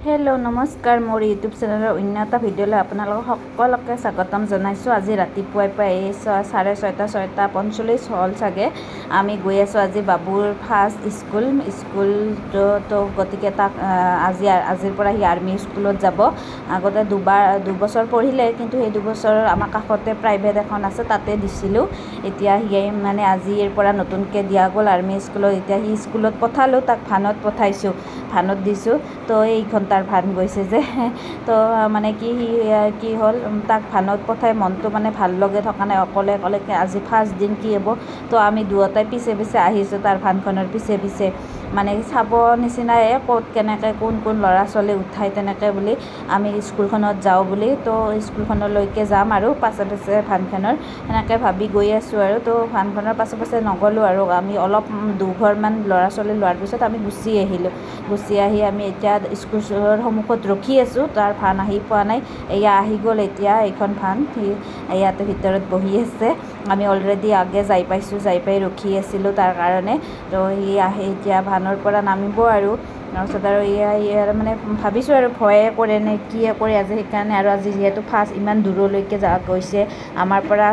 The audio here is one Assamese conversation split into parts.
হেল্ল' নমস্কাৰ, মোৰ ইউটিউব চেনেলৰ অন্য এটা ভিডিঅ'লৈ আপোনালোকক সকলোকে স্বাগতম জনাইছোঁ। আজি ৰাতিপুৱাই প্ৰায় 6:30 হ'ল চাগে। আমি গৈ আছোঁ আজি বাবুৰ ফাৰ্ষ্ট স্কুল গতিকে তাক আজিৰ পৰা সি আৰ্মি স্কুলত যাব। আগতে দুবছৰ পঢ়িলে, কিন্তু সেই দুবছৰ আমাৰ কাষতে প্ৰাইভেট এখন আছে, তাতে দিছিলোঁ। এতিয়া সি মানে আজিৰ পৰা নতুনকৈ দিয়া গ'ল আৰ্মি স্কুলত। এতিয়া সি স্কুলত পঠালোঁ, তাক ভানত পঠাইছোঁ, ভানত দিছোঁ। তো এই ঘণ্টাৰ ভান গৈছে যে, তো মানে কি হ'ল, তাক ভানত পঠাই মনটো মানে ভাল লগে থকা নাই। অকলে আজি ফাৰ্ষ্ট দিন কি হ'ব। তো আমি দুয়োটাই পিছে আহিছোঁ, তাৰ ভানখনৰ পিছে মানে চাব নিচিনাই, ক'ত কেনেকৈ কোন ল'ৰা ছোৱালী উঠাই তেনেকৈ বুলি আমি স্কুলখনত যাওঁ বুলি। তো স্কুলখনলৈকে যাম আৰু পাছে ভানখনৰ সেনেকৈ ভাবি গৈ আছোঁ আৰু। তো ভানখনৰ পাছে নগ'লোঁ আৰু আমি অলপ দুঘৰমান ল'ৰা ছোৱালী লোৱাৰ পিছত আমি গুচি আহিলোঁ। গুচি আহি আমি এতিয়া স্কুলৰ সন্মুখত ৰখি আছোঁ, তাৰ ভান আহি পোৱা নাই। এয়া আহি গ'ল এতিয়া এইখন ভান, সি ইয়াতে ভিতৰত বহি আছে। আমি অলৰেডি আগে যাই পাই ৰখি আছিলোঁ তাৰ কাৰণে। তো সি আহি এতিয়া ভানৰ পৰা নামিব আৰু তাৰপিছত আৰু ইয়াৰ মানে ভাবিছোঁ আৰু ভয়ে কৰে নে কিয়ে কৰে আজি, সেইকাৰণে আৰু আজি যিহেতু ফাৰ্ষ্ট ইমান দূৰলৈকে গৈছে, আমাৰ পৰা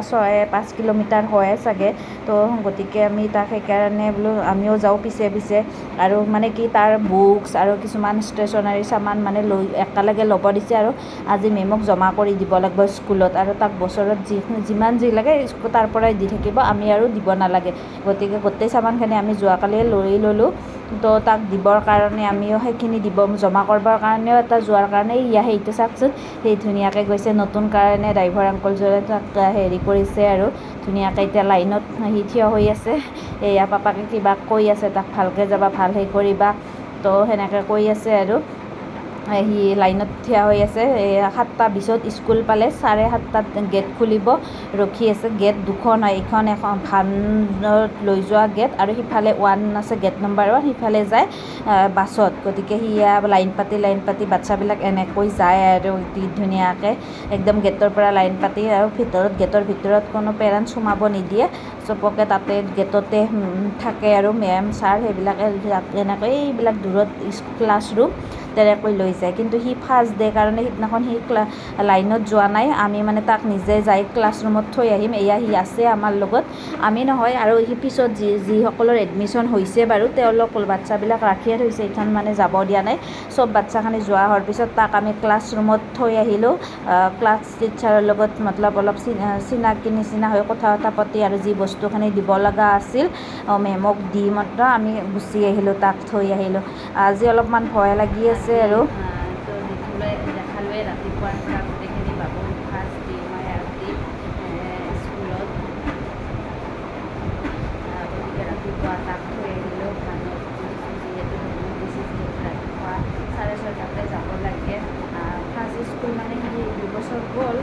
5 কিলোমিটাৰ হয় চাগে। তো গতিকে আমি তাক সেইকাৰণে বোলো আমিও যাওঁ পিছে আৰু মানে কি তাৰ বুকছ আৰু কিছুমান ষ্টেচনাৰী সামান মানে একেলগে ল'ব দিছে আৰু আজি মেমক জমা কৰি দিব লাগিব স্কুলত। আৰু তাক বছৰত যিমান যি লাগে তাৰ পৰাই দি থাকিব, আমি আৰু দিব নালাগে। গতিকে গোটেই সামানখিনি আমি যোৱাকালিয়ে লৈ ল'লোঁ। তো তাক দিবৰ কাৰণে আমিও সেইখিনি জমা কৰিবৰ কাৰণেও এটা যোৱাৰ কাৰণে সেইটো চাওকচোন, সেই ধুনীয়াকৈ গৈছে। নতুন কাৰণে ড্ৰাইভাৰ আংকলজনে তাক হেৰি কৰিছে আৰু ধুনীয়াকৈ এতিয়া লাইনত সি থিয় হৈ আছে। এয়া পাপাকে কিবা কৈ আছে, তাক ভালকৈ যাবা, ভাল হেৰি কৰিবা। তো সেনেকৈ কৈ আছে আৰু সি লাইনত থিয় হৈ আছে। 7:20 স্কুল পালে, 7:30 গেট খুলিব, ৰখি আছে। গেট দুখন হয়, এখন ভানত লৈ যোৱা গেট আৰু সিফালে 1 আছে, গেট নম্বৰ 1, সিফালে যায় বাছত। গতিকে সিয়া লাইন পাতি বাচ্ছাবিলাক এনেকৈ যায় আৰু ধুনীয়াকৈ একদম গেটৰ পৰা লাইন পাতি আৰু গেটৰ ভিতৰত কোনো পেৰেণ্টছ সোমাব নিদিয়ে, চবকে তাতে গেটতে থাকে আৰু মেম ছাৰ সেইবিলাকে এনেকৈ এইবিলাক দূৰত ক্লাছৰুম তেনেকৈ লৈ যায়। কিন্তু সি ফাৰ্ষ্ট ডে কাৰণে সিদিনাখন সি লাইনত যোৱা নাই। আমি মানে তাক নিজে যাই ক্লাছৰুমত থৈ আহিম। এয়া সি আছে আমাৰ লগত, আমি নহয় আৰু সি পিছত যিসকলৰ এডমিশ্যন হৈছে বাৰু তেওঁলোক বাচ্ছাবিলাক ৰাখিয়ে থৈছে, এইখন মানে যাব দিয়া নাই। চব বাচ্ছাখিনি যোৱা হোৱাৰ পিছত তাক আমি ক্লাছৰুমত থৈ আহিলোঁ। ক্লাছ টিচাৰৰ লগত অলপ চিনাকি নিচিনা হৈ কথা পাতি আৰু যি বস্তুখিনি দিব লগা আছিল মেমক দি মাত্ৰ আমি গুচি আহিলোঁ, তাক থৈ আহিলোঁ। আজি অলপমান ভয় লাগি আছে আৰু। তো দেখালোৱে ৰাতিপুৱাৰ পৰা গোটেইখিনি বাবুৰ ফাৰ্ষ্ট ডে হয় আজি স্কুলত। গতিকে ৰাতিপুৱা তাক থৈ আহিলোঁ ভানত, যিহেতু ৰাতিপুৱা 6:30 যাব লাগে। ফাৰ্ষ্ট স্কুল মানে সি 2 বছৰ গ'ল,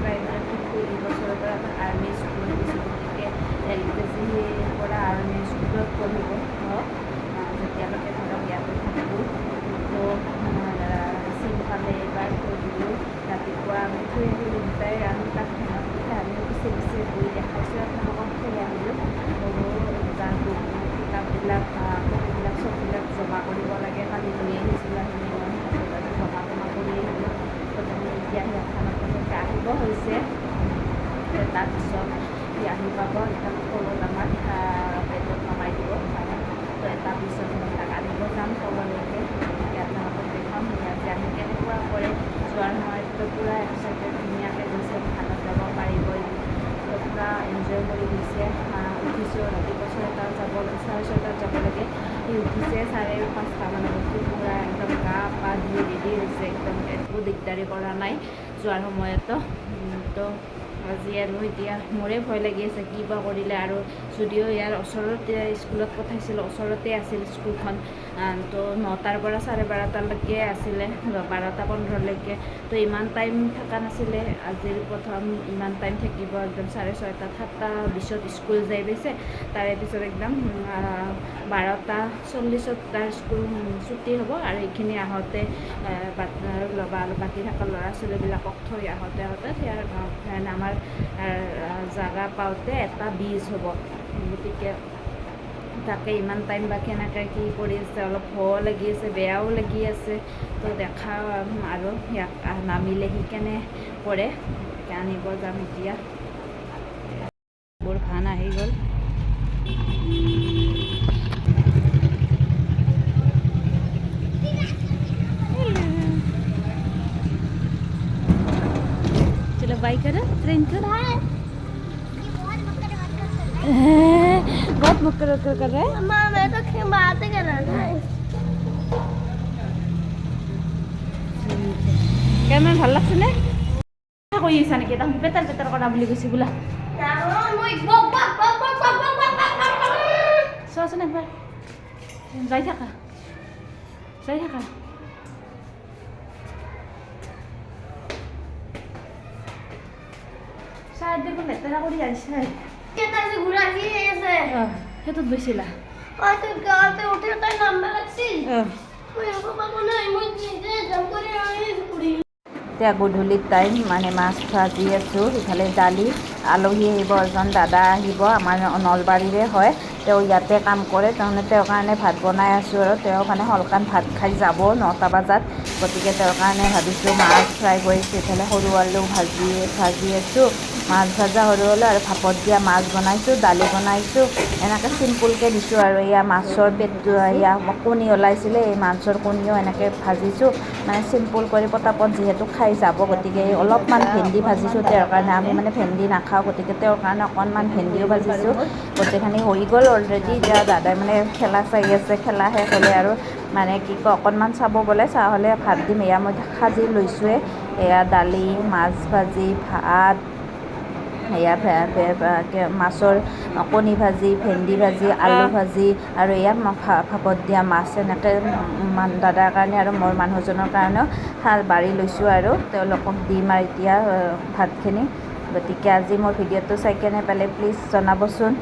প্ৰাইভেট, কিন্তু এই বছৰৰ পৰা আৰ্মি স্কুলত দিছোঁ। গতিকে LKGৰ পৰা আৰ্মি স্কুলত পঢ়িব যেতিয়ালৈকে ধৰক ইয়াতে থাকিব। তো চিনফালে এইবাৰ থৈ দিলোঁ। ৰাতিপুৱা আমি থৈ আহিলোঁ দুটাই, আমি তাক ভেনত উঠাই আমিও পিছে গৈ দেখাইছোঁ আপোনালোকক। থৈ আহিলোঁ যাৰ কিতাপবিলাক কপিবিলাক চববিলাক জমা কৰিব লাগে, কালি লৈ আহিছিলোঁ আমি জমা কৰি আহিলোঁ। গতিকে এতিয়া সিহঁতখনক আহিব হৈছে। তাৰপিছত সি আহি পাব, একদম তলত আমাৰ বেডত নমাই দিব। তো এটা পিছত মই তাক আনিব যাম তললৈকে, গতিকে আপোনালোকক দেখাম আজি আহি কেনেকুৱা কৰে। যোৱাৰ সময়ততো পূৰা এক্সাইটেড, ধুনীয়াকৈ গৈছে, ভালত যাব পাৰিবই, তো পূৰা এনজয় কৰি গৈছে। উঠিছোঁ ৰাতিপুৱা 6টাত যাব লাগে, 6:30 যাব লাগে। সি উঠিছে 5:30 মানত, উঠি পূৰা একদম গা পা ধুই ৰেডি হৈছে, একদম একো দিগদাৰি কৰা নাই যোৱাৰ সময়তো। তো আজি আৰু এতিয়া মোৰে ভয় লাগি আছে কি বা কৰিলে। আৰু যদিও ইয়াৰ ওচৰতে স্কুলত পঠাইছিলোঁ, ওচৰতে আছিল স্কুলখন, তো 9টাৰ পৰা 12:30লৈকে আছিলে, 12:15লৈকে। তো ইমান টাইম থকা নাছিলে, আজিৰ প্ৰথম ইমান টাইম থাকিব। একদম 6:30, 7:20 স্কুল যাই পাইছে। তাৰে পিছত একদম 12:40 তাৰ স্কুল ছুটি হ'ব। আৰু এইখিনি আহোঁতে বাকী থকা ল'ৰা ছোৱালীবিলাকক থৈ আহোঁতে আমাৰ জাগা পাওঁতে 1:20 হ'ব। গতিকে থাকে ইমান টাইম বা কেনেকৈ কি কৰি আছে, অলপ ভয়ো লাগি আছে, বেয়াও লাগি আছে। তো দেখা আৰু ইয়াক নামিলে সি কেনে কৰে, আনিব যাম এতিয়া। বৰ ভান আহি গ'ল। चलो बाय करो फ्रेंड को। बहुत मुक्कर कर रहा है। अम्मा मैं तो बातें कर रहा था। কেমন ভাল লাগছে নে? কৈ আছা নেকি? তাহলে বেতাৰ বেতাৰ কৰা বুলি কৈছে বোলা। চোৱাচোন একবাৰ, যাই থাকা যাই থাকা। চাই দেখোন লেতেৰা কৰি আহিছে। সেইটোত গৈছিলা? এতিয়া গধূলি টাইম মানে মাছ ভাজি আছোঁ, ইফালে দালি, আলহী আহিব, এজন দাদা আহিব, আমাৰ নলবাৰীৰে হয়, তেওঁ ইয়াতে কাম কৰে, তাৰমানে তেওঁৰ কাৰণে ভাত বনাই আছোঁ আৰু তেওঁ মানে সোনকালে ভাত খাই যাব 9টা বজাত, গতিকে তেওঁৰ কাৰণে ভাবিছোঁ মাছ ফ্ৰাই কৰিছোঁ, ইফালে সৰু আলু ভাজি আছোঁ, মাছ ভাজা সৰু আলু আৰু ভাপত দিয়া মাছ বনাইছোঁ, দালি বনাইছোঁ, এনেকৈ চিম্পুলকৈ দিছোঁ আৰু এয়া মাছৰ পেটটো, এয়া কণী ওলাইছিলে, এই মাছৰ কণীও এনেকৈ ভাজিছোঁ, মানে চিম্পুল কৰি পটাপট যিহেতু খাই যাব, গতিকে অলপমান ভেন্দি ভাজিছোঁ তেওঁৰ কাৰণে, আমি মানে ভেন্দি নাখাওঁ, গতিকে তেওঁৰ কাৰণে অকণমান ভেন্দিও ভাজিছোঁ। গোটেইখিনি হৈ গ'ল অলৰেডি। এতিয়া দাদাই মানে খেলা চাই আছে, খেলা শেষ হ'লে আৰু মানে কি কয় অকণমান চাব বোলে, চাহ হ'লে ভাত দিম। এয়া মই সাজি লৈছোঁৱে, এয়া দালি, মাছ ভাজি, ভাত, এয়া মাছৰ কণী ভাজি, ভেন্দি ভাজি, আলু ভাজি আৰু এয়া ভাপত দিয়া মাছ, এনেকৈ দাদাৰ কাৰণে আৰু মোৰ মানুহজনৰ কাৰণেও বাঢ়ি লৈছোঁ আৰু তেওঁলোকক দিম আৰু এতিয়া ভাতখিনি। গতিকে আজি মোৰ ভিডিঅ'টো চাই কেনে পালে প্লিজ জনাবচোন।